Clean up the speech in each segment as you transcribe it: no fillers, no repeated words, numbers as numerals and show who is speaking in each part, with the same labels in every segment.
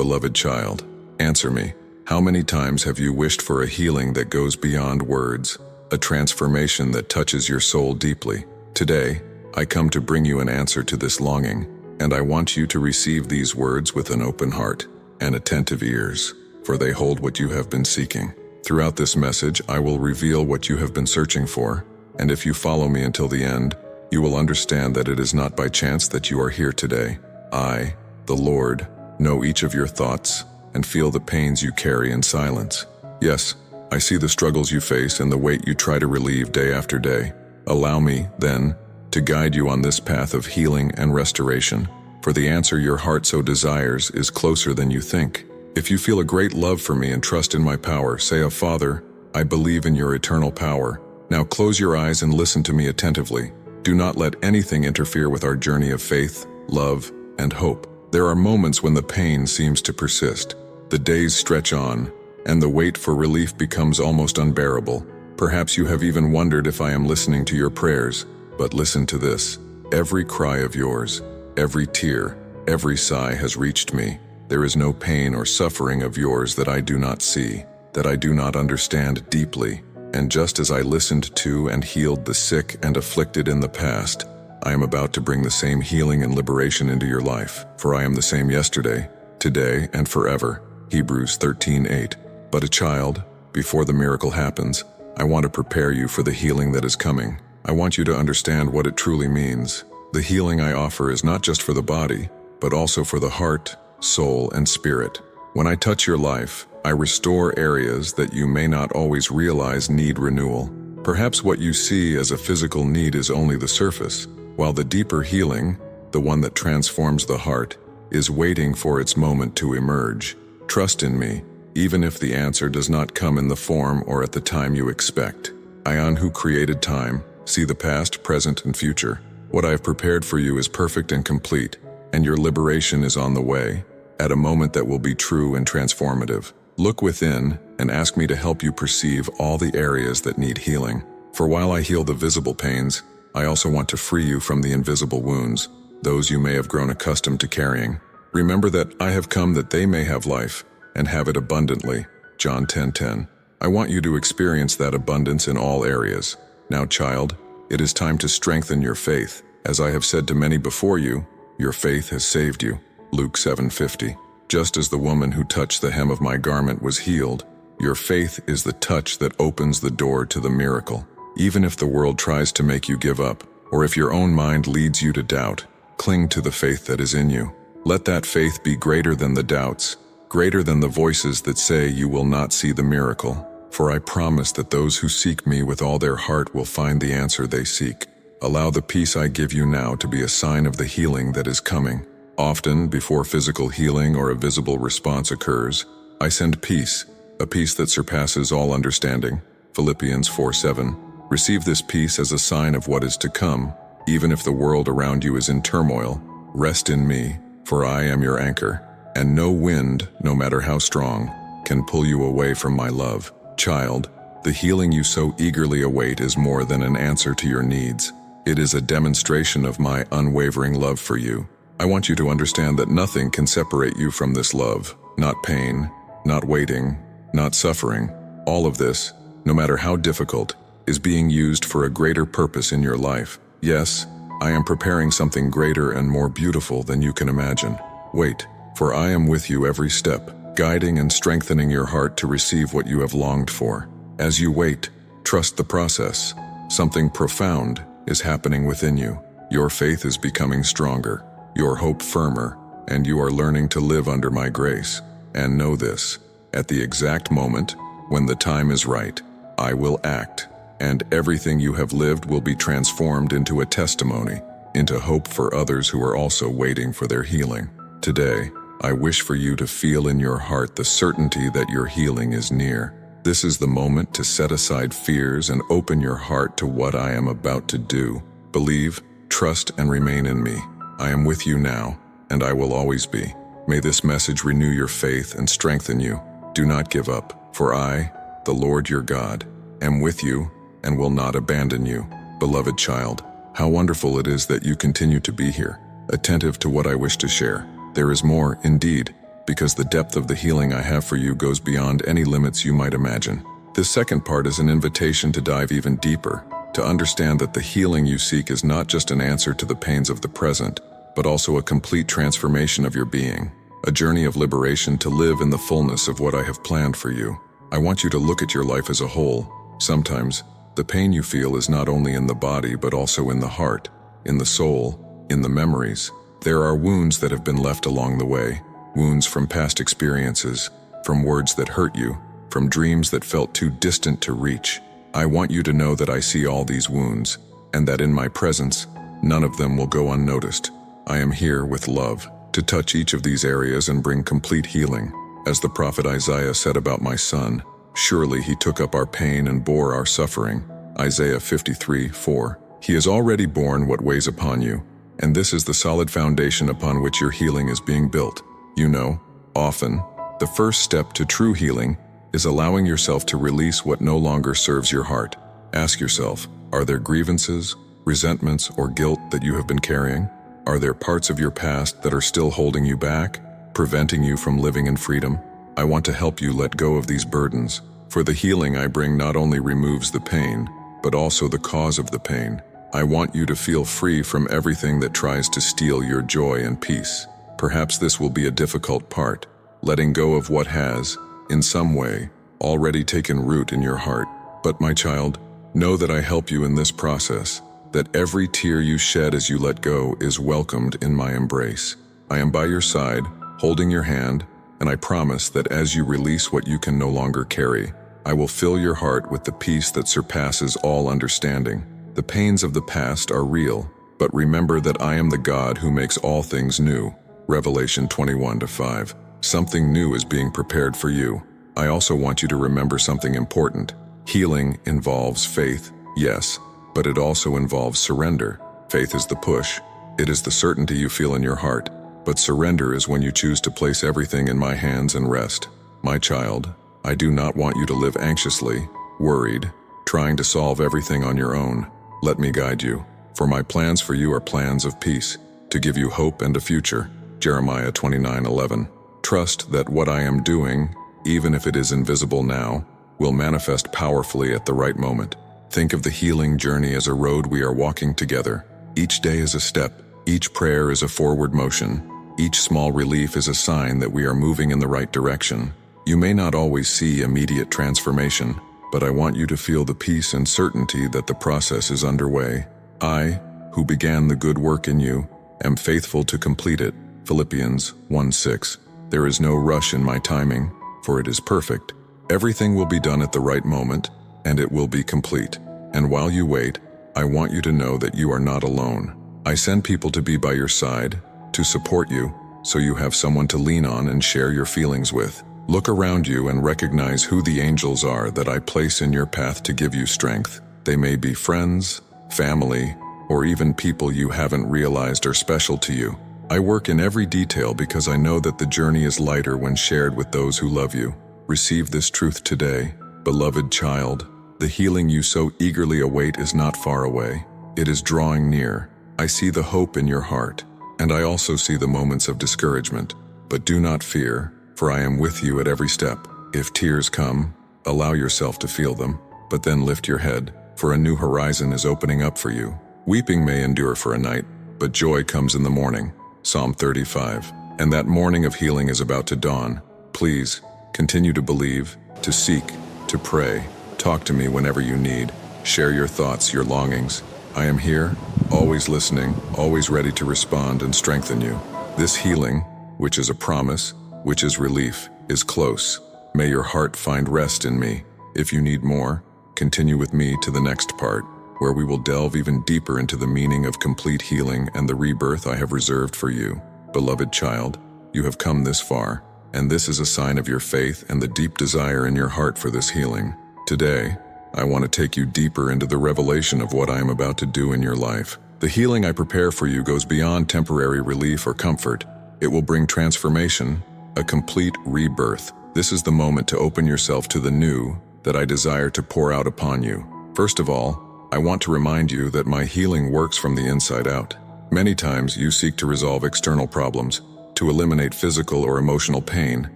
Speaker 1: beloved child, answer me. How many times have you wished for a healing that goes beyond words, a transformation that touches your soul deeply? Today, I come to bring you an answer to this longing, and I want you to receive these words with an open heart and attentive ears, for they hold what you have been seeking. Throughout this message, I will reveal what you have been searching for, and if you follow me until the end, you will understand that it is not by chance that you are here today. I, the Lord, know each of your thoughts and feel the pains you carry in silence. Yes, I see the struggles you face and the weight you try to relieve day after day. Allow me, then, to guide you on this path of healing and restoration, for the answer your heart so desires is closer than you think. If you feel a great love for me and trust in my power, say, Father, I believe in your eternal power. Now close your eyes and listen to me attentively. Do not let anything interfere with our journey of faith, love, and hope. There are moments when the pain seems to persist. The days stretch on, and the wait for relief becomes almost unbearable. Perhaps you have even wondered if I am listening to your prayers, but listen to this. Every cry of yours, every tear, every sigh has reached me. There is no pain or suffering of yours that I do not see, that I do not understand deeply. And just as I listened to and healed the sick and afflicted in the past, I am about to bring the same healing and liberation into your life. For I am the same yesterday, today, and forever. Hebrews 13:8. But a child, before the miracle happens, I want to prepare you for the healing that is coming. I want you to understand what it truly means. The healing I offer is not just for the body, but also for the heart, soul, and spirit. When I touch your life, I restore areas that you may not always realize need renewal. Perhaps what you see as a physical need is only the surface, while the deeper healing, the one that transforms the heart, is waiting for its moment to emerge. Trust in me, even if the answer does not come in the form or at the time you expect. I, who created time, see the past, present, and future. What I have prepared for you is perfect and complete, and your liberation is on the way, at a moment that will be true and transformative. Look within and ask me to help you perceive all the areas that need healing. For while I heal the visible pains, I also want to free you from the invisible wounds, those you may have grown accustomed to carrying. Remember that I have come that they may have life, and have it abundantly. John 10:10. I want you to experience that abundance in all areas. Now, child, it is time to strengthen your faith. As I have said to many before you, your faith has saved you. Luke 7:50. Just as the woman who touched the hem of my garment was healed, your faith is the touch that opens the door to the miracle. Even if the world tries to make you give up, or if your own mind leads you to doubt, cling to the faith that is in you. Let that faith be greater than the doubts, greater than the voices that say you will not see the miracle. For I promise that those who seek me with all their heart will find the answer they seek. Allow the peace I give you now to be a sign of the healing that is coming. Often, before physical healing or a visible response occurs, I send peace, a peace that surpasses all understanding. Philippians 4:7. Receive this peace as a sign of what is to come, even if the world around you is in turmoil. Rest in me, for I am your anchor, and no wind, no matter how strong, can pull you away from my love. Child, the healing you so eagerly await is more than an answer to your needs. It is a demonstration of my unwavering love for you. I want you to understand that nothing can separate you from this love. Not pain, not waiting, not suffering. All of this, no matter how difficult, is being used for a greater purpose in your life. Yes, I am preparing something greater and more beautiful than you can imagine. Wait, for I am with you every step, guiding and strengthening your heart to receive what you have longed for. As you wait, trust the process. Something profound is happening within you. Your faith is becoming stronger, your hope firmer, and you are learning to live under my grace. And know this, at the exact moment, when the time is right, I will act, and everything you have lived will be transformed into a testimony, into hope for others who are also waiting for their healing. Today, I wish for you to feel in your heart the certainty that your healing is near. This is the moment to set aside fears and open your heart to what I am about to do. Believe, trust, and remain in me. I am with you now, and I will always be. May this message renew your faith and strengthen you. Do not give up, for I, the Lord your God, am with you and will not abandon you. Beloved child, how wonderful it is that you continue to be here, attentive to what I wish to share. There is more, indeed. because the depth of the healing I have for you goes beyond any limits you might imagine. This second part is an invitation to dive even deeper, to understand that the healing you seek is not just an answer to the pains of the present, but also a complete transformation of your being, a journey of liberation to live in the fullness of what I have planned for you. I want you to look at your life as a whole. Sometimes, the pain you feel is not only in the body but also in the heart, in the soul, in the memories. There are wounds that have been left along the way, wounds from past experiences, from words that hurt you, from dreams that felt too distant to reach. I want you to know that I see all these wounds, and that in my presence, none of them will go unnoticed. I am here with love, to touch each of these areas and bring complete healing. As the prophet Isaiah said about my son, surely he took up our pain and bore our suffering. Isaiah 53:4. He has already borne what weighs upon you, and this is the solid foundation upon which your healing is being built. You know, often, the first step to true healing is allowing yourself to release what no longer serves your heart. Ask yourself, are there grievances, resentments, or guilt that you have been carrying? Are there parts of your past that are still holding you back, preventing you from living in freedom? I want to help you let go of these burdens, for the healing I bring not only removes the pain, but also the cause of the pain. I want you to feel free from everything that tries to steal your joy and peace. Perhaps this will be a difficult part, letting go of what has, in some way, already taken root in your heart. But my child, know that I help you in this process, that every tear you shed as you let go is welcomed in my embrace. I am by your side, holding your hand, and I promise that as you release what you can no longer carry, I will fill your heart with the peace that surpasses all understanding. The pains of the past are real, but remember that I am the God who makes all things new. Revelation 21:5. Something new is being prepared for you. I also want you to remember something important. Healing involves faith, yes, but it also involves surrender. Faith is the push. It is the certainty you feel in your heart. But surrender is when you choose to place everything in my hands and rest. My child, I do not want you to live anxiously, worried, trying to solve everything on your own. Let me guide you, for my plans for you are plans of peace, to give you hope and a future. Jeremiah 29:11. Trust that what I am doing, even if it is invisible now, will manifest powerfully at the right moment. Think of the healing journey as a road we are walking together. Each day is a step, each prayer is a forward motion, each small relief is a sign that we are moving in the right direction. You may not always see immediate transformation, but I want you to feel the peace and certainty that the process is underway. I, who began the good work in you, am faithful to complete it. Philippians 1:6. There is no rush in my timing, for it is perfect. Everything will be done at the right moment, and it will be complete. And while you wait, I want you to know that you are not alone. I send people to be by your side, to support you, so you have someone to lean on and share your feelings with. Look around you and recognize who the angels are that I place in your path to give you strength. They may be friends, family, or even people you haven't realized are special to you. I work in every detail because I know that the journey is lighter when shared with those who love you. Receive this truth today, beloved child. The healing you so eagerly await is not far away. It is drawing near. I see the hope in your heart, and I also see the moments of discouragement. But do not fear, for I am with you at every step. If tears come, allow yourself to feel them, but then lift your head, for a new horizon is opening up for you. Weeping may endure for a night, but joy comes in the morning. Psalm 35. And that morning of healing is about to dawn. Please, continue to believe, to seek, to pray. Talk to me whenever you need. Share your thoughts, your longings. I am here, always listening, always ready to respond and strengthen you. This healing, which is a promise, which is relief, is close. May your heart find rest in me. If you need more, continue with me to the next part, where we will delve even deeper into the meaning of complete healing and the rebirth I have reserved for you. Beloved child, you have come this far, and this is a sign of your faith and the deep desire in your heart for this healing. Today, I want to take you deeper into the revelation of what I am about to do in your life. The healing I prepare for you goes beyond temporary relief or comfort. It will bring transformation, a complete rebirth. This is the moment to open yourself to the new that I desire to pour out upon you. First of all, I want to remind you that my healing works from the inside out. Many times you seek to resolve external problems, to eliminate physical or emotional pain,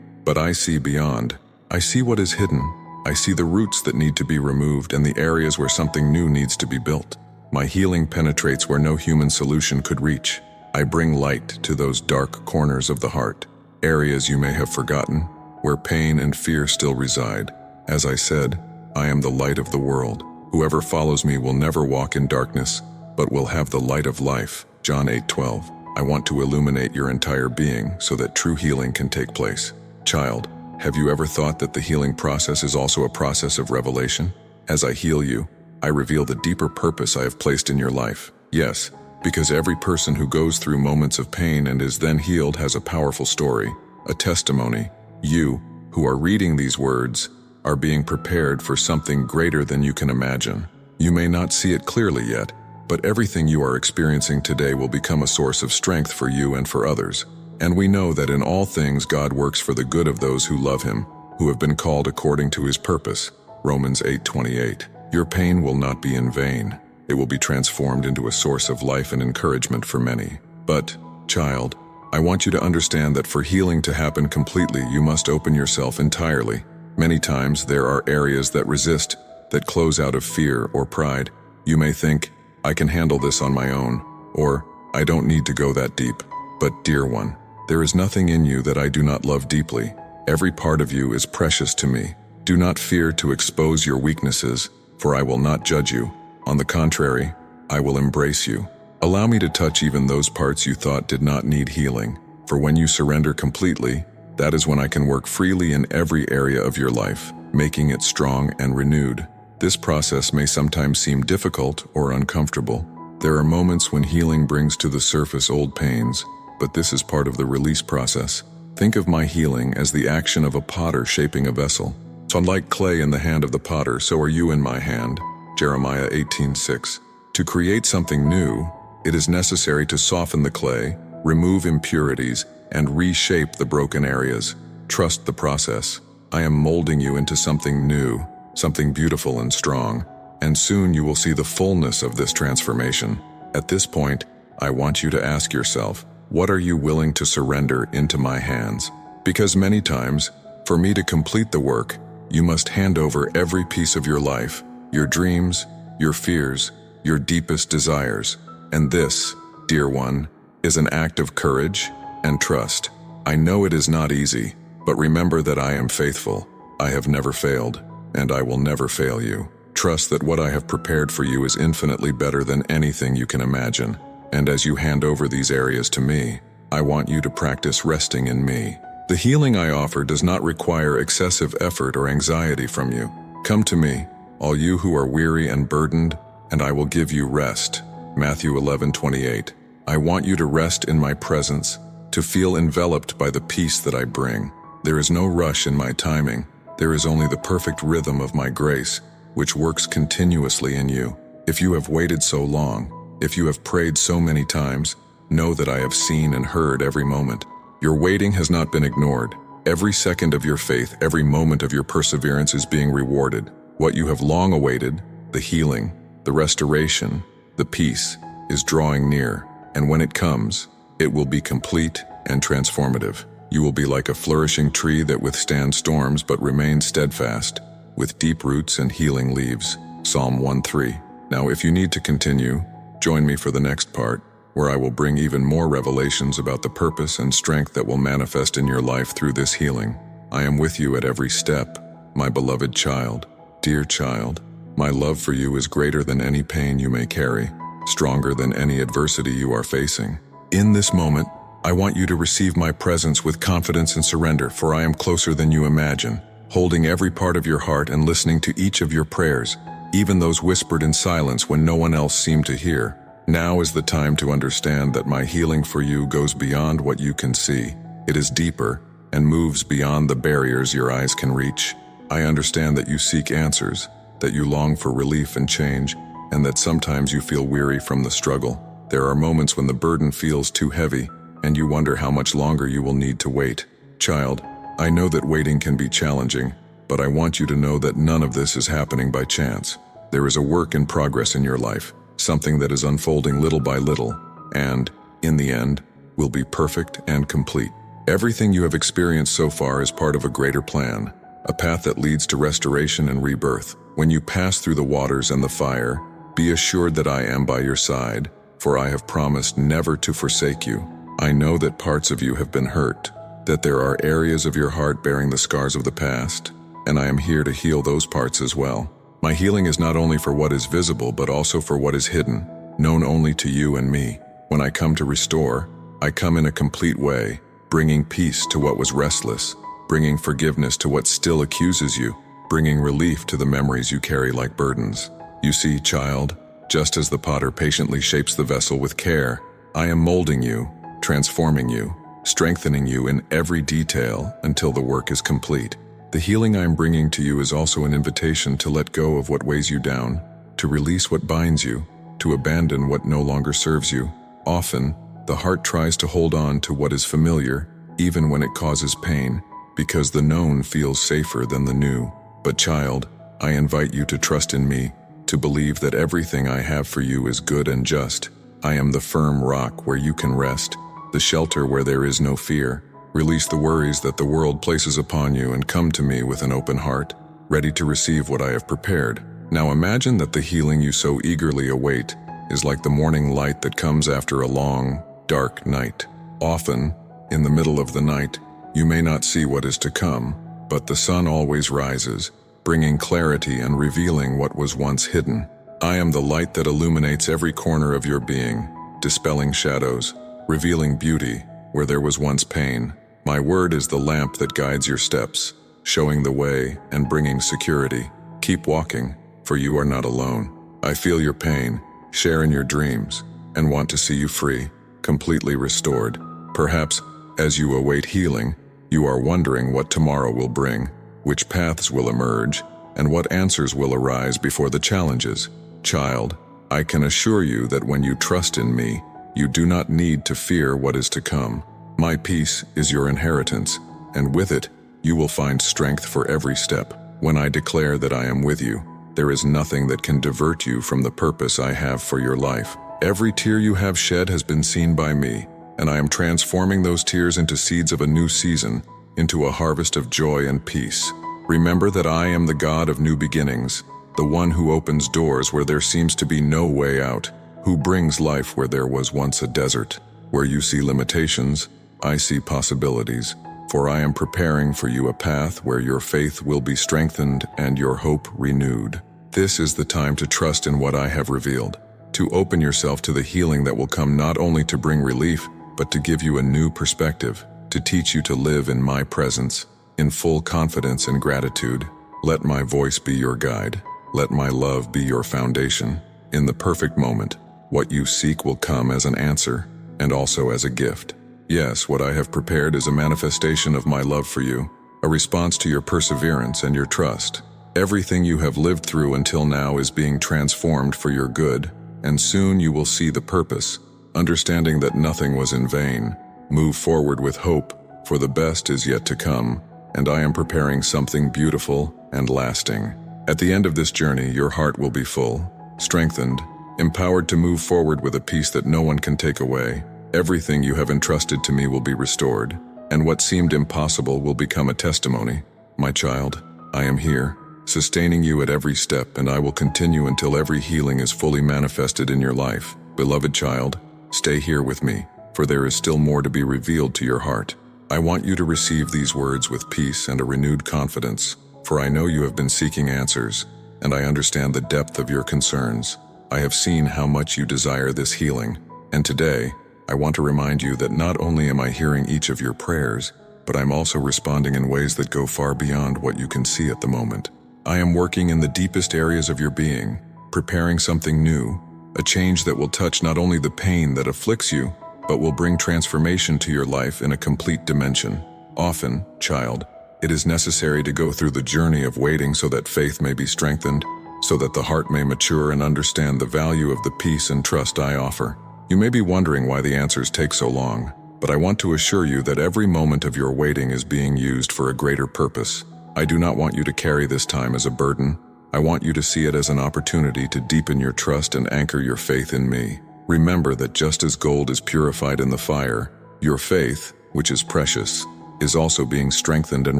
Speaker 1: but I see beyond. I see what is hidden. I see the roots that need to be removed and the areas where something new needs to be built. My healing penetrates where no human solution could reach. I bring light to those dark corners of the heart, areas you may have forgotten, where pain and fear still reside. As I said, I am the light of the world. Whoever follows me will never walk in darkness, but will have the light of life. John 8:12. I want to illuminate your entire being so that true healing can take place. Child, have you ever thought that the healing process is also a process of revelation? As I heal you, I reveal the deeper purpose I have placed in your life. Yes, because every person who goes through moments of pain and is then healed has a powerful story, a testimony. You, who are reading these words, are being prepared for something greater than you can imagine. You may not see it clearly yet, but everything you are experiencing today will become a source of strength for you and for others. And we know that in all things God works for the good of those who love Him, who have been called according to His purpose. Romans 8:28. Your pain will not be in vain. It will be transformed into a source of life and encouragement for many. But, child, I want you to understand that for healing to happen completely, you must open yourself entirely. Many times there are areas that resist, that close out of fear or pride. You may think, I can handle this on my own, or I don't need to go that deep. But dear one, there is nothing in you that I do not love deeply. Every part of you is precious to me. Do not fear to expose your weaknesses, for I will not judge you. On the contrary, I will embrace you. Allow me to touch even those parts you thought did not need healing, for when you surrender completely, that is when I can work freely in every area of your life, making it strong and renewed. This process may sometimes seem difficult or uncomfortable. There are moments when healing brings to the surface old pains, but this is part of the release process. Think of my healing as the action of a potter shaping a vessel. So like clay in the hand of the potter, so are you in my hand. Jeremiah 18:6. To create something new, it is necessary to soften the clay, remove impurities, and reshape the broken areas. Trust the process. I am molding you into something new, something beautiful and strong, and soon you will see the fullness of this transformation. At this point, I want you to ask yourself, what are you willing to surrender into my hands? Because many times, for me to complete the work, you must hand over every piece of your life, your dreams, your fears, your deepest desires. And this, dear one, is an act of courage and trust. I know it is not easy, but remember that I am faithful. I have never failed, and I will never fail you. Trust that what I have prepared for you is infinitely better than anything you can imagine. And as you hand over these areas to me, I want you to practice resting in me. The healing I offer does not require excessive effort or anxiety from you. Come to me, all you who are weary and burdened, and I will give you rest. Matthew 11:28. I want you to rest in my presence, to feel enveloped by the peace that I bring. There is no rush in my timing. There is only the perfect rhythm of my grace, which works continuously in you. If you have waited so long, if you have prayed so many times, know that I have seen and heard every moment. Your waiting has not been ignored. Every second of your faith, every moment of your perseverance is being rewarded. What you have long awaited, the healing, the restoration, the peace, is drawing near. And when it comes, it will be complete and transformative. You will be like a flourishing tree that withstands storms but remains steadfast, with deep roots and healing leaves. Psalm 1:3. Now if you need to continue, join me for the next part, where I will bring even more revelations about the purpose and strength that will manifest in your life through this healing. I am with you at every step, my beloved child. Dear child, my love for you is greater than any pain you may carry, stronger than any adversity you are facing. In this moment, I want you to receive my presence with confidence and surrender, for I am closer than you imagine, holding every part of your heart and listening to each of your prayers, even those whispered in silence when no one else seemed to hear. Now is the time to understand that my healing for you goes beyond what you can see. It is deeper and moves beyond the barriers your eyes can reach. I understand that you seek answers, that you long for relief and change, and that sometimes you feel weary from the struggle. There are moments when the burden feels too heavy, and you wonder how much longer you will need to wait. Child, I know that waiting can be challenging, but I want you to know that none of this is happening by chance. There is a work in progress in your life, something that is unfolding little by little, and, in the end, will be perfect and complete. Everything you have experienced so far is part of a greater plan, a path that leads to restoration and rebirth. When you pass through the waters and the fire, be assured that I am by your side, for I have promised never to forsake you. I know that parts of you have been hurt, that there are areas of your heart bearing the scars of the past, and I am here to heal those parts as well. My healing is not only for what is visible, but also for what is hidden, known only to you and me. When I come to restore, I come in a complete way, bringing peace to what was restless, bringing forgiveness to what still accuses you, bringing relief to the memories you carry like burdens. You see, child, just as the potter patiently shapes the vessel with care, I am molding you, transforming you, strengthening you in every detail until the work is complete. The healing I am bringing to you is also an invitation to let go of what weighs you down, to release what binds you, to abandon what no longer serves you. Often, the heart tries to hold on to what is familiar, even when it causes pain, because the known feels safer than the new. But child, I invite you to trust in me, to believe that everything I have for you is good and just. I am the firm rock where you can rest, the shelter where there is no fear. Release the worries that the world places upon you and come to me with an open heart, ready to receive what I have prepared. Now imagine that the healing you so eagerly await is like the morning light that comes after a long, dark night. Often, in the middle of the night, you may not see what is to come, but the sun always rises, bringing clarity and revealing what was once hidden. I am the light that illuminates every corner of your being, dispelling shadows, revealing beauty where there was once pain. My word is the lamp that guides your steps, showing the way and bringing security. Keep walking, for you are not alone. I feel your pain, share in your dreams, and want to see you free, completely restored. Perhaps, as you await healing, you are wondering what tomorrow will bring, which paths will emerge, and what answers will arise before the challenges. Child, I can assure you that when you trust in me, you do not need to fear what is to come. My peace is your inheritance, and with it, you will find strength for every step. When I declare that I am with you, there is nothing that can divert you from the purpose I have for your life. Every tear you have shed has been seen by me, and I am transforming those tears into seeds of a new season, into a harvest of joy and peace. Remember that I am the God of new beginnings, the one who opens doors where there seems to be no way out, who brings life where there was once a desert. Where you see limitations, I see possibilities, for I am preparing for you a path where your faith will be strengthened and your hope renewed. This is the time to trust in what I have revealed, to open yourself to the healing that will come not only to bring relief, but to give you a new perspective, to teach you to live in my presence, in full confidence and gratitude. Let my voice be your guide. Let my love be your foundation. In the perfect moment, what you seek will come as an answer, and also as a gift. Yes, what I have prepared is a manifestation of my love for you, a response to your perseverance and your trust. Everything you have lived through until now is being transformed for your good, and soon you will see the purpose, understanding that nothing was in vain. Move forward with hope, for the best is yet to come, and I am preparing something beautiful and lasting. At the end of this journey, your heart will be full, strengthened, empowered to move forward with a peace that no one can take away. Everything you have entrusted to me will be restored, and what seemed impossible will become a testimony. My child, I am here, sustaining you at every step, and I will continue until every healing is fully manifested in your life. Beloved child, stay here with me, for there is still more to be revealed to your heart. I want you to receive these words with peace and a renewed confidence, for I know you have been seeking answers, and I understand the depth of your concerns. I have seen how much you desire this healing, and today, I want to remind you that not only am I hearing each of your prayers, but I'm also responding in ways that go far beyond what you can see at the moment. I am working in the deepest areas of your being, preparing something new, a change that will touch not only the pain that afflicts you, but will bring transformation to your life in a complete dimension. Often, child, it is necessary to go through the journey of waiting so that faith may be strengthened, so that the heart may mature and understand the value of the peace and trust I offer. You may be wondering why the answers take so long, but I want to assure you that every moment of your waiting is being used for a greater purpose. I do not want you to carry this time as a burden. I want you to see it as an opportunity to deepen your trust and anchor your faith in me. Remember that just as gold is purified in the fire, Your faith, which is precious, is also being strengthened and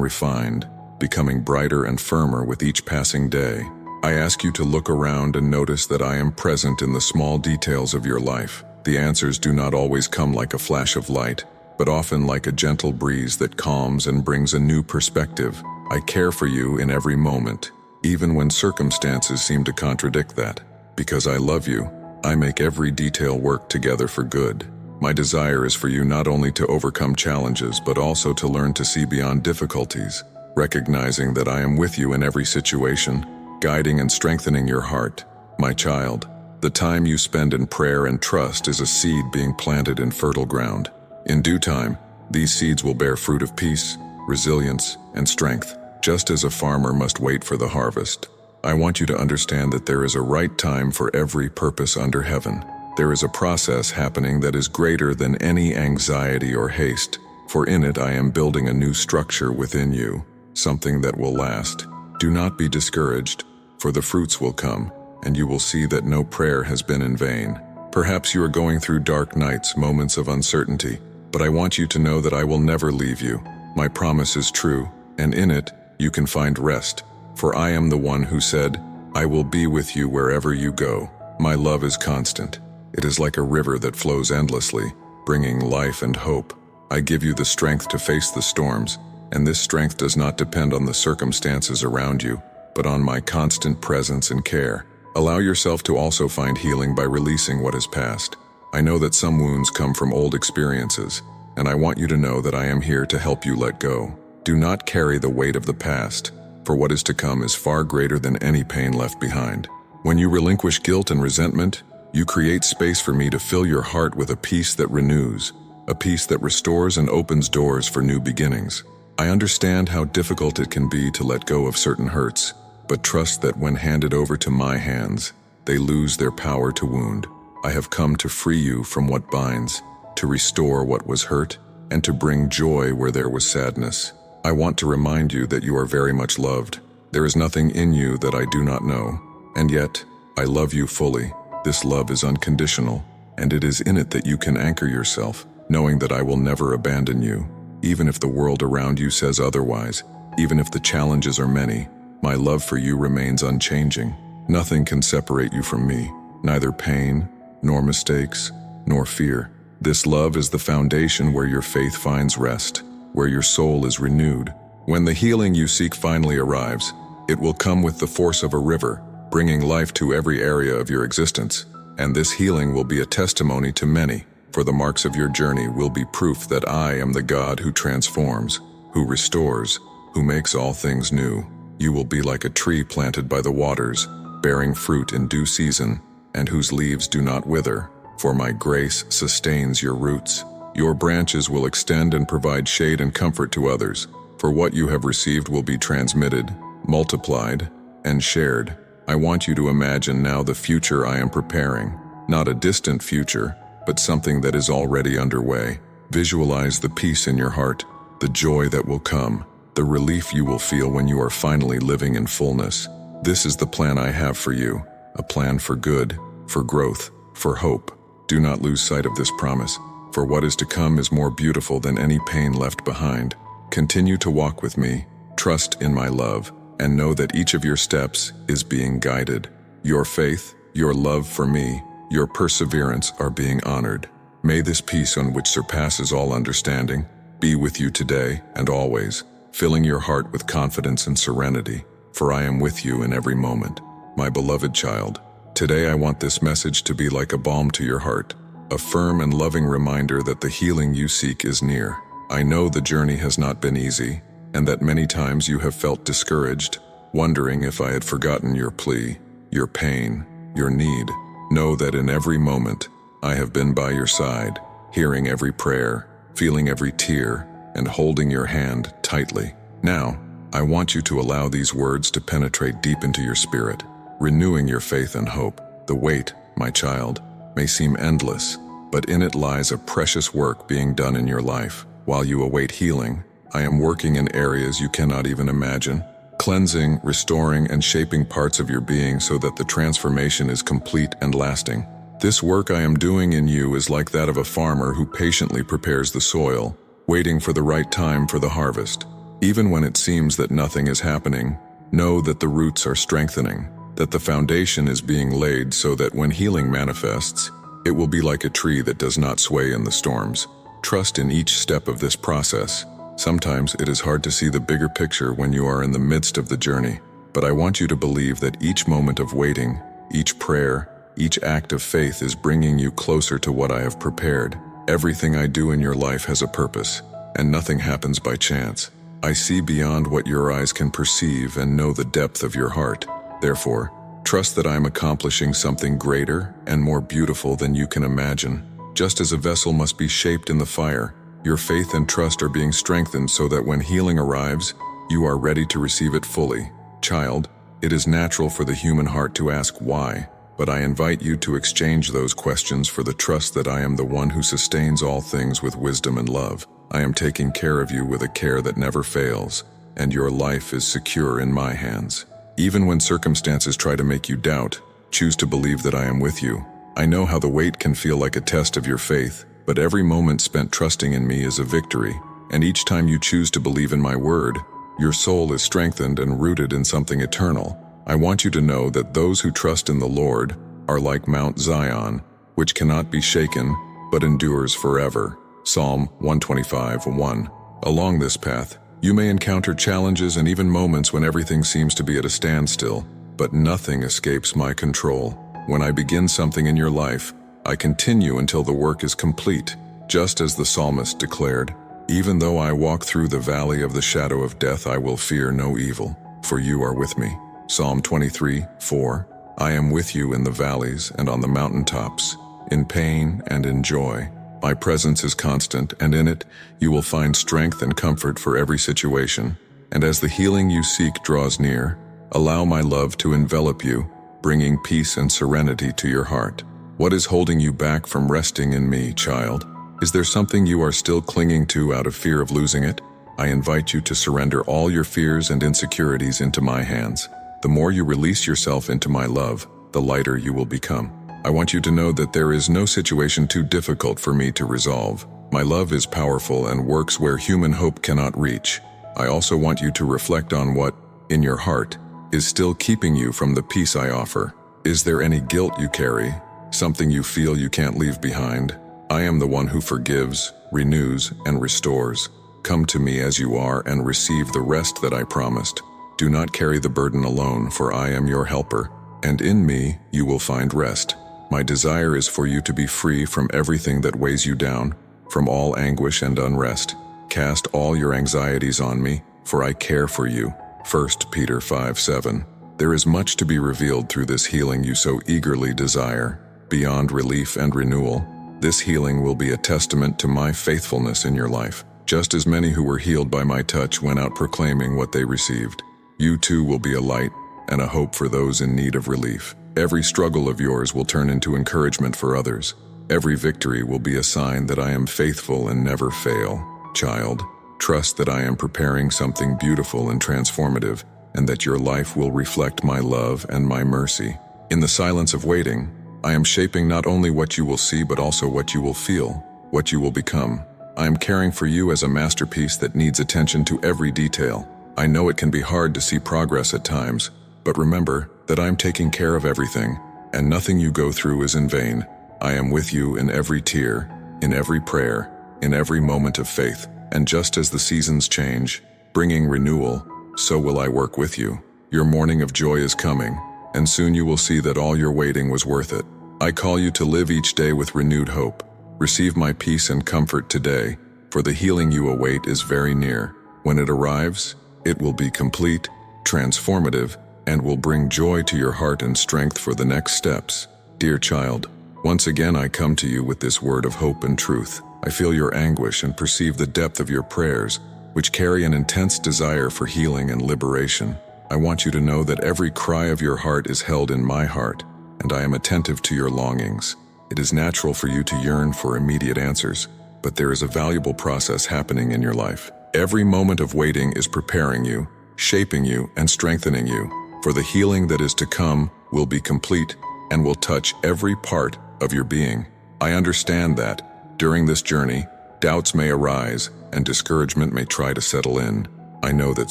Speaker 1: refined, becoming brighter and firmer with each passing day. I ask you to look around and notice that I am present in the small details of your life. The answers do not always come like a flash of light, but often like a gentle breeze that calms and brings a new perspective. I care for you in every moment, even when circumstances seem to contradict that. Because I love you, I make every detail work together for good. My desire is for you not only to overcome challenges, but also to learn to see beyond difficulties, recognizing that I am with you in every situation, guiding and strengthening your heart. My child, the time you spend in prayer and trust is a seed being planted in fertile ground. In due time, these seeds will bear fruit of peace, resilience, and strength, just as a farmer must wait for the harvest. I want you to understand that there is a right time for every purpose under heaven. There is a process happening that is greater than any anxiety or haste, for in it I am building a new structure within you, something that will last. Do not be discouraged, for the fruits will come, and you will see that no prayer has been in vain. Perhaps you are going through dark nights, moments of uncertainty, but I want you to know that I will never leave you. My promise is true, and in it you can find rest, for I am the one who said, I will be with you wherever you go. My love is constant. It is like a river that flows endlessly, bringing life and hope. I give you the strength to face the storms, and this strength does not depend on the circumstances around you, but on my constant presence and care. Allow yourself to also find healing by releasing what is past. I know that some wounds come from old experiences, and I want you to know that I am here to help you let go. Do not carry the weight of the past, for what is to come is far greater than any pain left behind. When you relinquish guilt and resentment, you create space for me to fill your heart with a peace that renews, a peace that restores and opens doors for new beginnings. I understand how difficult it can be to let go of certain hurts, but trust that when handed over to my hands, they lose their power to wound. I have come to free you from what binds, to restore what was hurt, and to bring joy where there was sadness. I want to remind you that you are very much loved. There is nothing in you that I do not know, and yet I love you fully. This love is unconditional, and it is in it that you can anchor yourself, knowing that I will never abandon you. Even if the world around you says otherwise, even if the challenges are many, my love for you remains unchanging. Nothing can separate you from me, neither pain, nor mistakes, nor fear. This love is the foundation where your faith finds rest, where your soul is renewed. When the healing you seek finally arrives, it will come with the force of a river, bringing life to every area of your existence. And this healing will be a testimony to many, for the marks of your journey will be proof that I am the God who transforms, who restores, who makes all things new. You will be like a tree planted by the waters, bearing fruit in due season, and whose leaves do not wither, for my grace sustains your roots. Your branches will extend and provide shade and comfort to others, for what you have received will be transmitted, multiplied, and shared. I want you to imagine now the future I am preparing, not a distant future, but something that is already underway. Visualize the peace in your heart, the joy that will come, the relief you will feel when you are finally living in fullness. This is the plan I have for you, a plan for good, for growth, for hope. Do not lose sight of this promise, for what is to come is more beautiful than any pain left behind. Continue to walk with me, trust in my love, and know that each of your steps is being guided. Your faith, your love for me, your perseverance are being honored. May this peace on which surpasses all understanding be with you today and always, filling your heart with confidence and serenity, for I am with you in every moment. My beloved child, today I want this message to be like a balm to your heart, a firm and loving reminder that the healing you seek is near. I know the journey has not been easy, and that many times you have felt discouraged, wondering if I had forgotten your plea, your pain, your need. Know that in every moment, I have been by your side, hearing every prayer, feeling every tear, and holding your hand tightly. Now, I want you to allow these words to penetrate deep into your spirit, renewing your faith and hope. The wait, my child, may seem endless, but in it lies a precious work being done in your life. While you await healing, I am working in areas you cannot even imagine, cleansing, restoring, and shaping parts of your being so that the transformation is complete and lasting. This work I am doing in you is like that of a farmer who patiently prepares the soil, waiting for the right time for the harvest. Even when it seems that nothing is happening, know that the roots are strengthening, that the foundation is being laid so that when healing manifests, it will be like a tree that does not sway in the storms. Trust in each step of this process. Sometimes it is hard to see the bigger picture when you are in the midst of the journey, but I want you to believe that each moment of waiting, each prayer, each act of faith is bringing you closer to what I have prepared. Everything I do in your life has a purpose, and nothing happens by chance. I see beyond what your eyes can perceive and know the depth of your heart. Therefore, trust that I am accomplishing something greater and more beautiful than you can imagine. Just as a vessel must be shaped in the fire, your faith and trust are being strengthened so that when healing arrives, you are ready to receive it fully. Child, it is natural for the human heart to ask why, but I invite you to exchange those questions for the trust that I am the one who sustains all things with wisdom and love. I am taking care of you with a care that never fails, and your life is secure in my hands. Even when circumstances try to make you doubt, choose to believe that I am with you. I know how the wait can feel like a test of your faith, but every moment spent trusting in me is a victory, and each time you choose to believe in my word, your soul is strengthened and rooted in something eternal. I want you to know that those who trust in the Lord are like Mount Zion, which cannot be shaken, but endures forever. Psalm 125:1. Along this path, you may encounter challenges and even moments when everything seems to be at a standstill, but nothing escapes my control. When I begin something in your life, I continue until the work is complete, just as the psalmist declared, "Even though I walk through the valley of the shadow of death, I will fear no evil, for you are with me." Psalm 23:4. I am with you in the valleys and on the mountaintops, in pain and in joy. My presence is constant, and in it you will find strength and comfort for every situation. And as the healing you seek draws near, allow my love to envelop you, bringing peace and serenity to your heart. What is holding you back from resting in me, child? Is there something you are still clinging to out of fear of losing it? I invite you to surrender all your fears and insecurities into my hands. The more you release yourself into my love, the lighter you will become. I want you to know that there is no situation too difficult for me to resolve. My love is powerful and works where human hope cannot reach. I also want you to reflect on what, in your heart, is still keeping you from the peace I offer. Is there any guilt you carry, something you feel you can't leave behind? I am the one who forgives, renews, and restores. Come to me as you are and receive the rest that I promised. Do not carry the burden alone, for I am your helper, and in me you will find rest. My desire is for you to be free from everything that weighs you down, from all anguish and unrest. Cast all your anxieties on me, for I care for you. 1 Peter 5:7. There is much to be revealed through this healing you so eagerly desire. Beyond relief and renewal, this healing will be a testament to my faithfulness in your life. Just as many who were healed by my touch went out proclaiming what they received, you too will be a light and a hope for those in need of relief. Every struggle of yours will turn into encouragement for others. Every victory will be a sign that I am faithful and never fail. Child, trust that I am preparing something beautiful and transformative, and that your life will reflect my love and my mercy. In the silence of waiting, I am shaping not only what you will see but also what you will feel, what you will become. I am caring for you as a masterpiece that needs attention to every detail. I know it can be hard to see progress at times, but remember that I am taking care of everything, and nothing you go through is in vain. I am with you in every tear, in every prayer, in every moment of faith, and just as the seasons change, bringing renewal, so will I work with you. Your morning of joy is coming, and soon you will see that all your waiting was worth it. I call you to live each day with renewed hope. Receive my peace and comfort today, for the healing you await is very near. When it arrives, it will be complete, transformative, and will bring joy to your heart and strength for the next steps. Dear child, once again I come to you with this word of hope and truth. I feel your anguish and perceive the depth of your prayers, which carry an intense desire for healing and liberation. I want you to know that every cry of your heart is held in my heart, and I am attentive to your longings. It is natural for you to yearn for immediate answers, but there is a valuable process happening in your life. Every moment of waiting is preparing you, shaping you, and strengthening you, for the healing that is to come will be complete and will touch every part of your being. I understand that, during this journey, doubts may arise and discouragement may try to settle in. I know that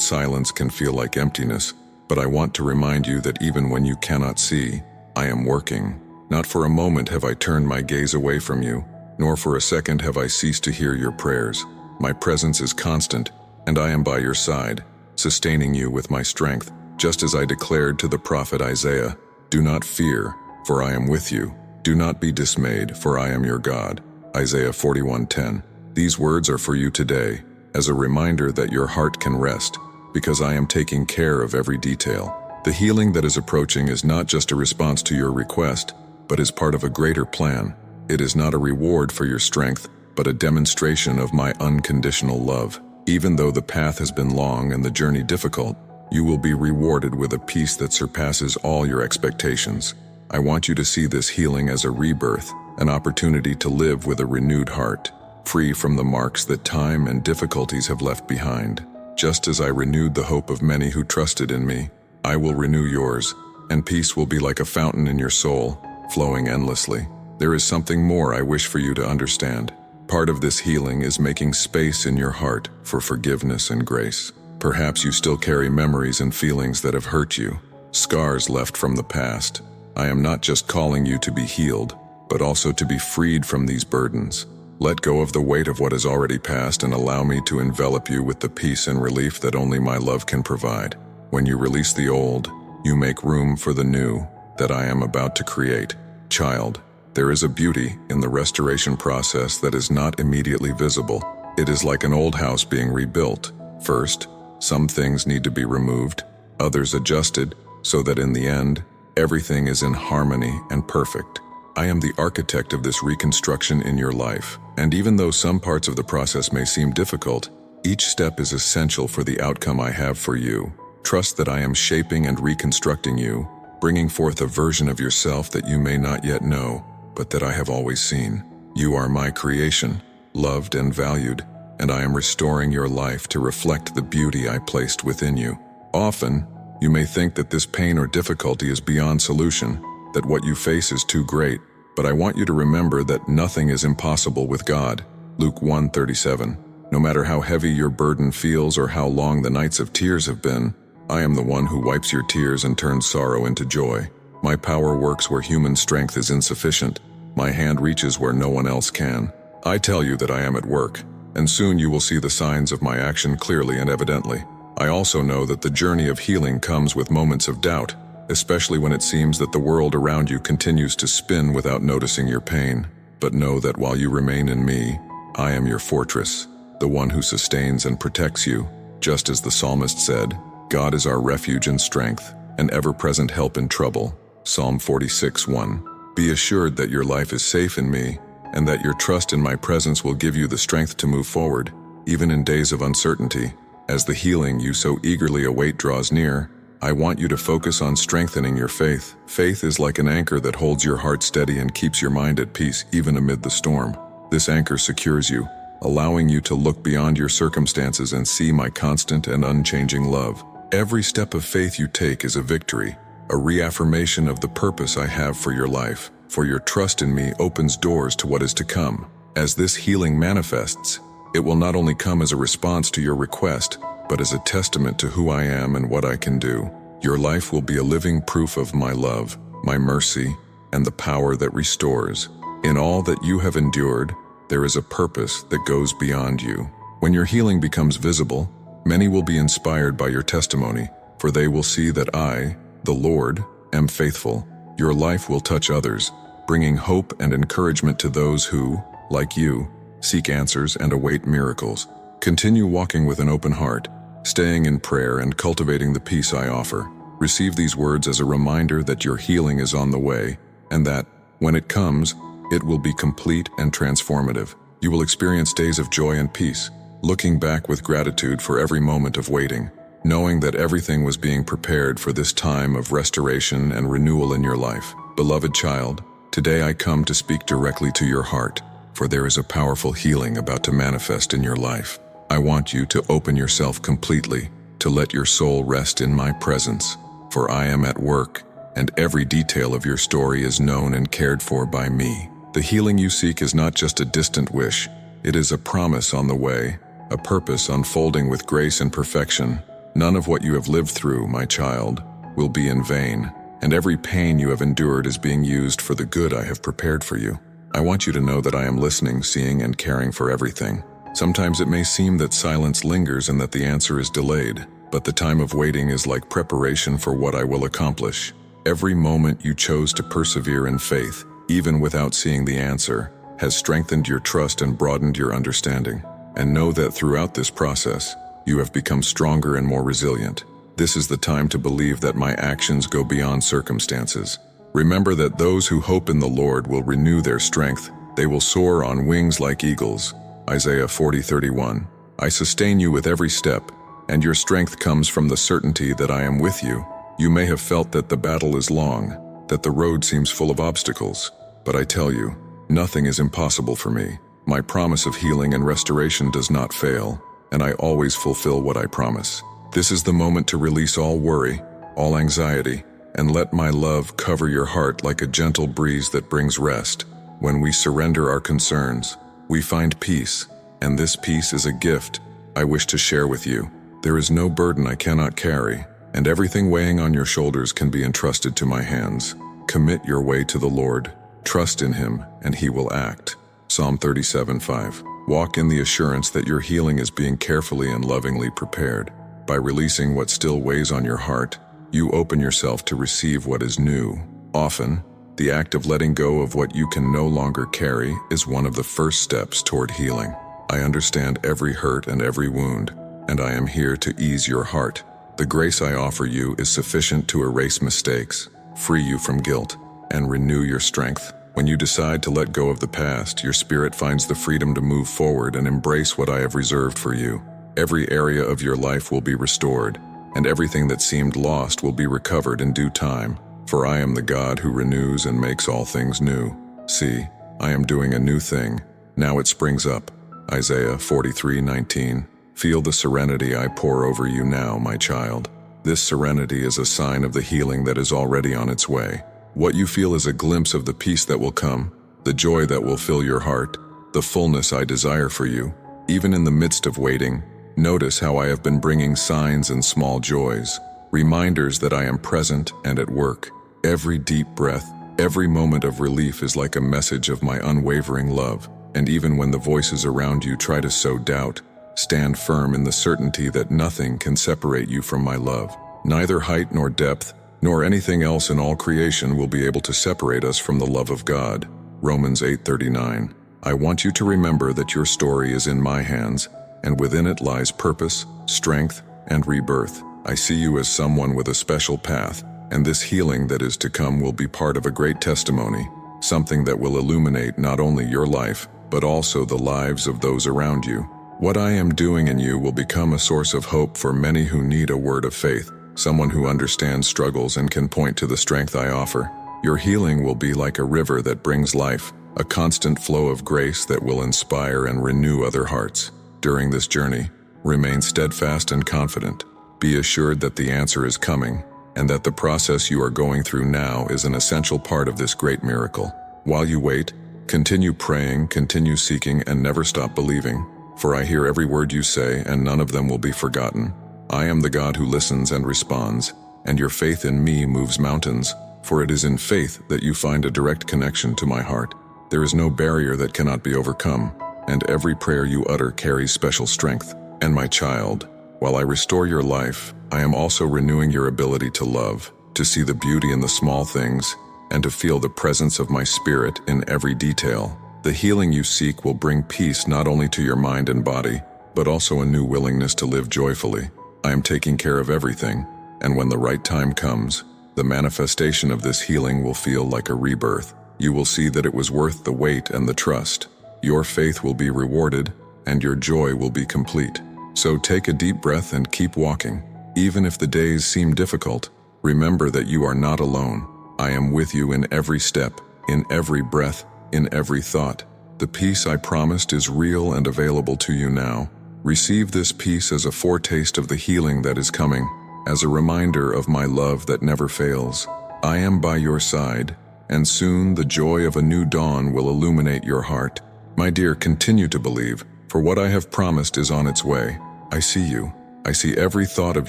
Speaker 1: silence can feel like emptiness, but I want to remind you that even when you cannot see, I am working. Not for a moment have I turned my gaze away from you, nor for a second have I ceased to hear your prayers. My presence is constant, and I am by your side, sustaining you with my strength, just as I declared to the prophet Isaiah, "Do not fear, for I am with you. Do not be dismayed, for I am your God." Isaiah 41:10. These words are for you today, as a reminder that your heart can rest, because I am taking care of every detail. The healing that is approaching is not just a response to your request, but is part of a greater plan. It is not a reward for your strength, but a demonstration of my unconditional love. Even though the path has been long and the journey difficult, you will be rewarded with a peace that surpasses all your expectations. I want you to see this healing as a rebirth, an opportunity to live with a renewed heart, free from the marks that time and difficulties have left behind. Just as I renewed the hope of many who trusted in me, I will renew yours, and peace will be like a fountain in your soul, flowing endlessly. There is something more I wish for you to understand. Part of this healing is making space in your heart for forgiveness and grace. Perhaps you still carry memories and feelings that have hurt you, scars left from the past. I am not just calling you to be healed, but also to be freed from these burdens. Let go of the weight of what has already passed and allow me to envelop you with the peace and relief that only my love can provide. When you release the old, you make room for the new that I am about to create. Child, there is a beauty in the restoration process that is not immediately visible. It is like an old house being rebuilt. First, some things need to be removed, others adjusted, so that in the end, everything is in harmony and perfect. I am the architect of this reconstruction in your life, and even though some parts of the process may seem difficult, each step is essential for the outcome I have for you. Trust that I am shaping and reconstructing you, bringing forth a version of yourself that you may not yet know, but that I have always seen. You are my creation, loved and valued, and I am restoring your life to reflect the beauty I placed within you. Often, you may think that this pain or difficulty is beyond solution, that what you face is too great, but I want you to remember that nothing is impossible with God. Luke 1:37. No matter how heavy your burden feels or how long the nights of tears have been, I am the one who wipes your tears and turns sorrow into joy. My power works where human strength is insufficient. My hand reaches where no one else can. I tell you that I am at work, and soon you will see the signs of my action clearly and evidently. I also know that the journey of healing comes with moments of doubt, especially when it seems that the world around you continues to spin without noticing your pain. But know that while you remain in me, I am your fortress, the one who sustains and protects you. Just as the psalmist said, God is our refuge and strength, an ever-present help in trouble. Psalm 46:1. Be assured that your life is safe in me, and that your trust in my presence will give you the strength to move forward, even in days of uncertainty. As the healing you so eagerly await draws near, I want you to focus on strengthening your faith. Faith is like an anchor that holds your heart steady and keeps your mind at peace even amid the storm. This anchor secures you, allowing you to look beyond your circumstances and see my constant and unchanging love. Every step of faith you take is a victory, a reaffirmation of the purpose I have for your life, for your trust in me opens doors to what is to come. As this healing manifests, it will not only come as a response to your request, but as a testament to who I am and what I can do. Your life will be a living proof of my love, my mercy, and the power that restores. In all that you have endured, there is a purpose that goes beyond you. When your healing becomes visible, many will be inspired by your testimony, for they will see that I, the Lord, am faithful. Your life will touch others, bringing hope and encouragement to those who, like you, seek answers and await miracles. Continue walking with an open heart, staying in prayer and cultivating the peace I offer. Receive these words as a reminder that your healing is on the way, and that, when it comes, it will be complete and transformative. You will experience days of joy and peace, looking back with gratitude for every moment of waiting, knowing that everything was being prepared for this time of restoration and renewal in your life. Beloved child, today I come to speak directly to your heart, for there is a powerful healing about to manifest in your life. I want you to open yourself completely, to let your soul rest in my presence, for I am at work, and every detail of your story is known and cared for by me. The healing you seek is not just a distant wish, it is a promise on the way, a purpose unfolding with grace and perfection. None of what you have lived through, my child, will be in vain, and every pain you have endured is being used for the good I have prepared for you. I want you to know that I am listening, seeing, and caring for everything. Sometimes it may seem that silence lingers and that the answer is delayed, but the time of waiting is like preparation for what I will accomplish. Every moment you chose to persevere in faith, even without seeing the answer, has strengthened your trust and broadened your understanding. And know that throughout this process, you have become stronger and more resilient. This is the time to believe that my actions go beyond circumstances. Remember that those who hope in the Lord will renew their strength. They will soar on wings like eagles. Isaiah 40:31. I sustain you with every step, and your strength comes from the certainty that I am with you. You may have felt that the battle is long, that the road seems full of obstacles, but I tell you, nothing is impossible for me. My promise of healing and restoration does not fail, and I always fulfill what I promise. This is the moment to release all worry, all anxiety, and let my love cover your heart like a gentle breeze that brings rest. When we surrender our concerns, we find peace, and this peace is a gift I wish to share with you. There is no burden I cannot carry, and everything weighing on your shoulders can be entrusted to my hands. Commit your way to the Lord, trust in Him, and He will act. Psalm 37:5. Walk in the assurance that your healing is being carefully and lovingly prepared. By releasing what still weighs on your heart, you open yourself to receive what is new. Often, the act of letting go of what you can no longer carry is one of the first steps toward healing. I understand every hurt and every wound, and I am here to ease your heart. The grace I offer you is sufficient to erase mistakes, free you from guilt, and renew your strength. When you decide to let go of the past, your spirit finds the freedom to move forward and embrace what I have reserved for you. Every area of your life will be restored, and everything that seemed lost will be recovered in due time. For I am the God who renews and makes all things new. See, I am doing a new thing. Now it springs up. Isaiah 43:19. Feel the serenity I pour over you now, my child. This serenity is a sign of the healing that is already on its way. What you feel is a glimpse of the peace that will come, the joy that will fill your heart, the fullness I desire for you. Even in the midst of waiting, notice how I have been bringing signs and small joys, reminders that I am present and at work. Every deep breath, every moment of relief is like a message of my unwavering love. And even when the voices around you try to sow doubt, stand firm in the certainty that nothing can separate you from my love. Neither height nor depth, nor anything else in all creation will be able to separate us from the love of God. Romans 8:39. I want you to remember that your story is in my hands, and within it lies purpose, strength, and rebirth. I see you as someone with a special path, and this healing that is to come will be part of a great testimony, something that will illuminate not only your life, but also the lives of those around you. What I am doing in you will become a source of hope for many who need a word of faith, someone who understands struggles and can point to the strength I offer. Your healing will be like a river that brings life, a constant flow of grace that will inspire and renew other hearts. During this journey, remain steadfast and confident. Be assured that the answer is coming, and that the process you are going through now is an essential part of this great miracle. While you wait, continue praying, continue seeking, and never stop believing. For I hear every word you say, and none of them will be forgotten. I am the God who listens and responds, and your faith in me moves mountains, for it is in faith that you find a direct connection to my heart. There is no barrier that cannot be overcome, and every prayer you utter carries special strength. And my child, while I restore your life, I am also renewing your ability to love, to see the beauty in the small things, and to feel the presence of my spirit in every detail. The healing you seek will bring peace not only to your mind and body, but also a new willingness to live joyfully. I am taking care of everything, and when the right time comes, the manifestation of this healing will feel like a rebirth. You will see that it was worth the wait and the trust. Your faith will be rewarded, and your joy will be complete. So take a deep breath and keep walking. Even if the days seem difficult, remember that you are not alone. I am with you in every step, in every breath, in every thought. The peace I promised is real and available to you now. Receive this peace as a foretaste of the healing that is coming, as a reminder of my love that never fails. I am by your side, and soon the joy of a new dawn will illuminate your heart. My dear, continue to believe, for what I have promised is on its way. I see you. I see every thought of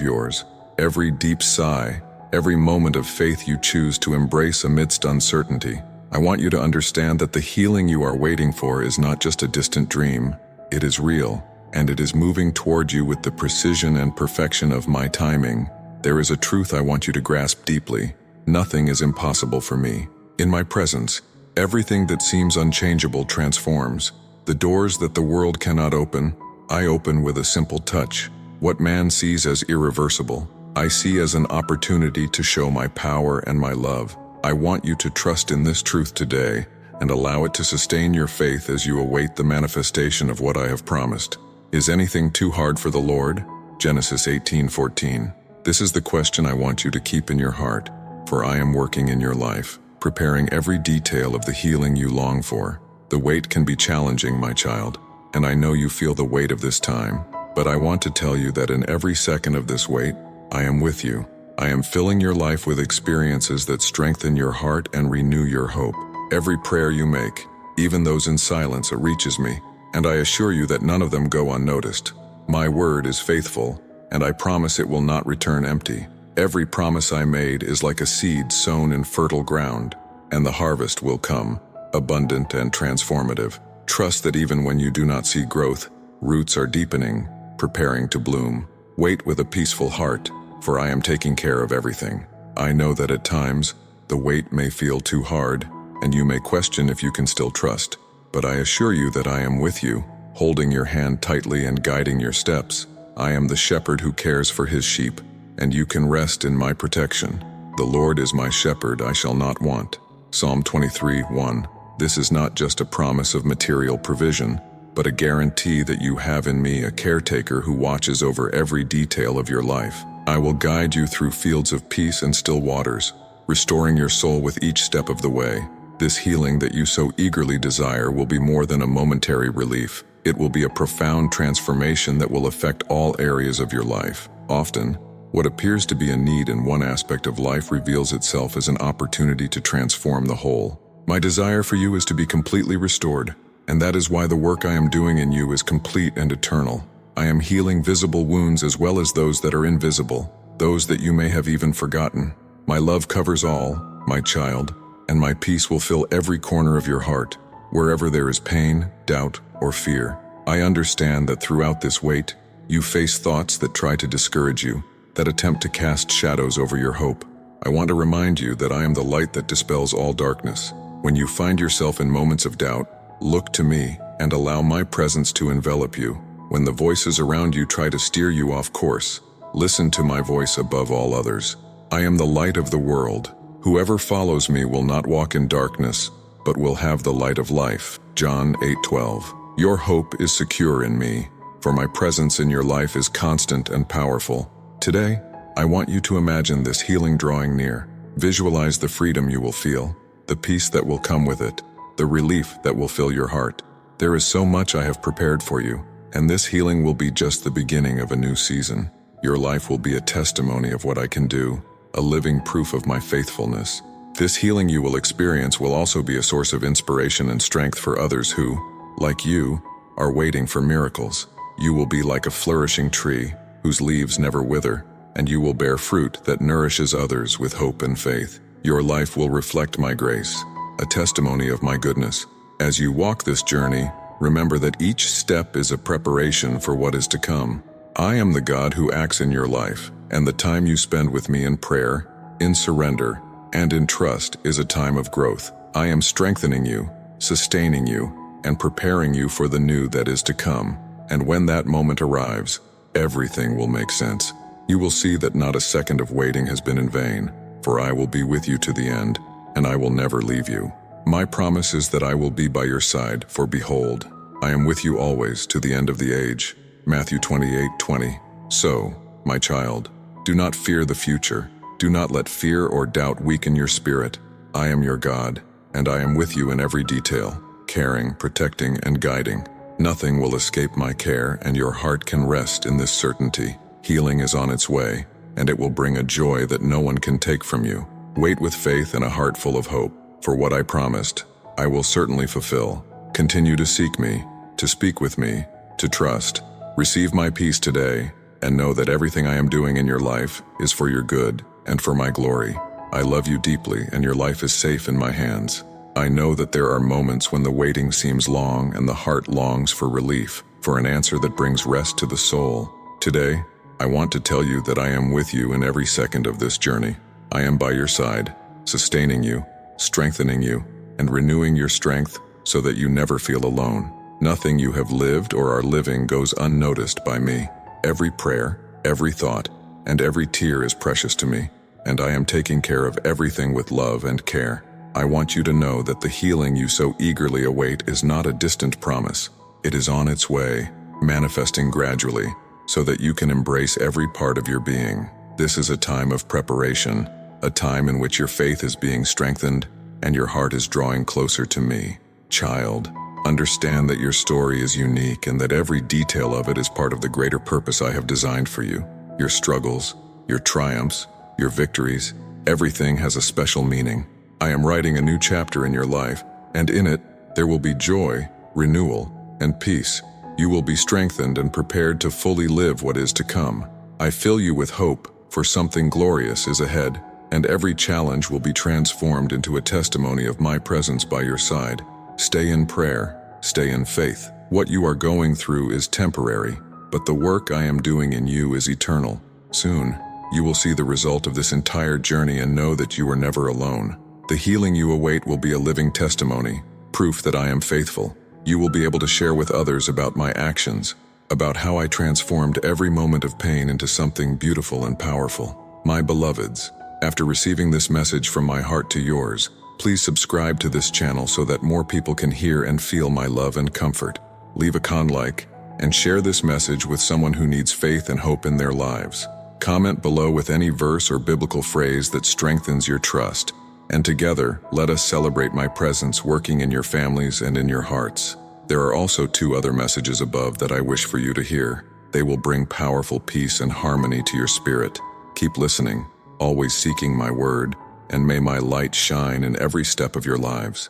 Speaker 1: yours, every deep sigh, every moment of faith you choose to embrace amidst uncertainty. I want you to understand that the healing you are waiting for is not just a distant dream. It is real, and it is moving toward you with the precision and perfection of my timing. There is a truth I want you to grasp deeply. Nothing is impossible for me. In my presence, everything that seems unchangeable transforms. The doors that the world cannot open, I open with a simple touch. What man sees as irreversible, I see as an opportunity to show my power and my love. I want you to trust in this truth today and allow it to sustain your faith as you await the manifestation of what I have promised. Is anything too hard for the Lord? Genesis 18:14. This is the question I want you to keep in your heart, for I am working in your life, preparing every detail of the healing you long for. The wait can be challenging, my child, and I know you feel the weight of this time, but I want to tell you that in every second of this wait, I am with you. I am filling your life with experiences that strengthen your heart and renew your hope. Every prayer you make, even those in silence, reaches me, and I assure you that none of them go unnoticed. My word is faithful, and I promise it will not return empty. Every promise I made is like a seed sown in fertile ground, and the harvest will come, abundant and transformative. Trust that even when you do not see growth, roots are deepening, preparing to bloom. Wait with a peaceful heart, for I am taking care of everything. I know that at times, the wait may feel too hard, and you may question if you can still trust, but I assure you that I am with you, holding your hand tightly and guiding your steps. I am the shepherd who cares for his sheep, and you can rest in my protection. The Lord is my shepherd, I shall not want. Psalm 23:1. This is not just a promise of material provision, but a guarantee that you have in me a caretaker who watches over every detail of your life. I will guide you through fields of peace and still waters, restoring your soul with each step of the way. This healing that you so eagerly desire will be more than a momentary relief. It will be a profound transformation that will affect all areas of your life. Often, what appears to be a need in one aspect of life reveals itself as an opportunity to transform the whole. My desire for you is to be completely restored, and that is why the work I am doing in you is complete and eternal. I am healing visible wounds as well as those that are invisible, those that you may have even forgotten. My love covers all, my child, and my peace will fill every corner of your heart, wherever there is pain, doubt, or fear. I understand that throughout this wait, you face thoughts that try to discourage you, that attempt to cast shadows over your hope. I want to remind you that I am the light that dispels all darkness. When you find yourself in moments of doubt, look to me and allow my presence to envelop you. When the voices around you try to steer you off course, listen to my voice above all others. I am the light of the world. Whoever follows me will not walk in darkness, but will have the light of life. John 8:12. Your hope is secure in me, for my presence in your life is constant and powerful. Today, I want you to imagine this healing drawing near. Visualize the freedom you will feel, the peace that will come with it, the relief that will fill your heart. There is so much I have prepared for you, and this healing will be just the beginning of a new season. Your life will be a testimony of what I can do, a living proof of my faithfulness. This healing you will experience will also be a source of inspiration and strength for others who, like you, are waiting for miracles. You will be like a flourishing tree whose leaves never wither, and you will bear fruit that nourishes others with hope and faith. Your life will reflect my grace, a testimony of my goodness. As you walk this journey, remember that each step is a preparation for what is to come. I am the God who acts in your life, and the time you spend with me in prayer, in surrender, and in trust is a time of growth. I am strengthening you, sustaining you, and preparing you for the new that is to come. And when that moment arrives, everything will make sense. You will see that not a second of waiting has been in vain, for I will be with you to the end, and I will never leave you. My promise is that I will be by your side, for behold, I am with you always to the end of the age. Matthew 28:20. So, my child, do not fear the future. Do not let fear or doubt weaken your spirit. I am your God, and I am with you in every detail, caring, protecting, and guiding. Nothing will escape my care, and your heart can rest in this certainty. Healing is on its way, and it will bring a joy that no one can take from you. Wait with faith and a heart full of hope, For what I promised, I will certainly fulfill. Continue to seek me, to speak with me, to trust. Receive my peace today, and know that everything I am doing in your life is for your good and for my glory. I love you deeply, and your life is safe in my hands. I know that there are moments when the waiting seems long and the heart longs for relief, for an answer that brings rest to the soul. Today, I want to tell you that I am with you in every second of this journey. I am by your side, sustaining you, strengthening you, and renewing your strength so that you never feel alone. Nothing you have lived or are living goes unnoticed by me. Every prayer, every thought, and every tear is precious to me, and I am taking care of everything with love and care. I want you to know that the healing you so eagerly await is not a distant promise. It is on its way, manifesting gradually, so that you can embrace every part of your being. This is a time of preparation, a time in which your faith is being strengthened and your heart is drawing closer to me. Child, understand that your story is unique and that every detail of it is part of the greater purpose I have designed for you. Your struggles, your triumphs, your victories, everything has a special meaning. I am writing a new chapter in your life, and in it, there will be joy, renewal, and peace. You will be strengthened and prepared to fully live what is to come. I fill you with hope, for something glorious is ahead, and every challenge will be transformed into a testimony of my presence by your side. Stay in prayer, stay in faith. What you are going through is temporary, but the work I am doing in you is eternal. Soon, you will see the result of this entire journey and know that you are never alone. The healing you await will be a living testimony, proof that I am faithful. You will be able to share with others about my actions, about how I transformed every moment of pain into something beautiful and powerful. My beloveds, after receiving this message from my heart to yours, please subscribe to this channel so that more people can hear and feel my love and comfort. Leave a like, and share this message with someone who needs faith and hope in their lives. Comment below with any verse or biblical phrase that strengthens your trust. And together, let us celebrate my presence working in your families and in your hearts. There are also 2 other messages above that I wish for you to hear. They will bring powerful peace and harmony to your spirit. Keep listening, always seeking my word, and may my light shine in every step of your lives.